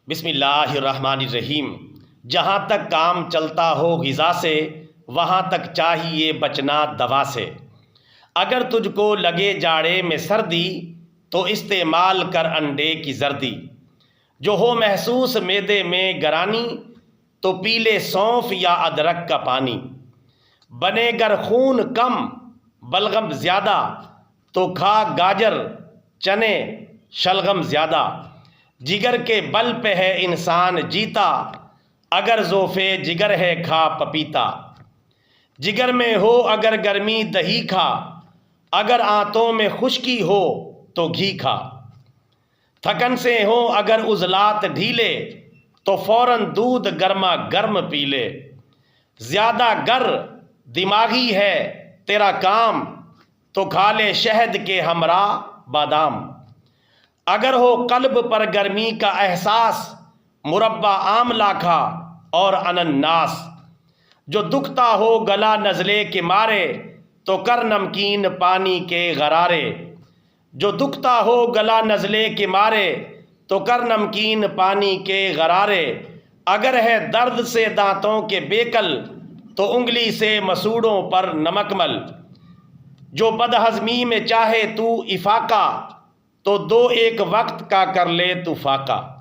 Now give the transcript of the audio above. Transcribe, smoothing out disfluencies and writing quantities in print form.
بسم اللہ الرحمن الرحیم۔ جہاں تک کام چلتا ہو غذا سے، وہاں تک چاہیے بچنا دوا سے۔ اگر تجھ کو لگے جاڑے میں سردی، تو استعمال کر انڈے کی زردی۔ جو ہو محسوس معدے میں گرانی، تو پی لے سونف یا ادرک کا پانی۔ بنے گر خون کم بلغم زیادہ، تو کھا گاجر چنے شلغم زیادہ۔ جگر کے بل پہ ہے انسان جیتا، اگر ضعف جگر ہے کھا پپیتا۔ جگر میں ہو اگر گرمی دہی کھا، اگر آنتوں میں خشکی ہو تو گھی کھا۔ تھکن سے ہو اگر عضلات ڈھیلے، تو فوراً دودھ گرما گرم پی لے۔ زیادہ گر دماغی ہے تیرا کام، تو کھا لے شہد کے ہمراہ بادام۔ اگر ہو قلب پر گرمی کا احساس، مربع آملہ کھا اور انناس۔ جو دکھتا ہو گلا نزلے کے مارے، تو کر نمکین پانی کے غرارے۔ جو دکھتا ہو گلا نزلے کے مارے، تو کر نمکین پانی کے غرارے۔ اگر ہے درد سے دانتوں کے بیکل، تو انگلی سے مسوڑوں پر نمک مل۔ جو بد ہضمی میں چاہے تو افاقہ، تو دو ایک وقت کا کر لے تو فاقہ۔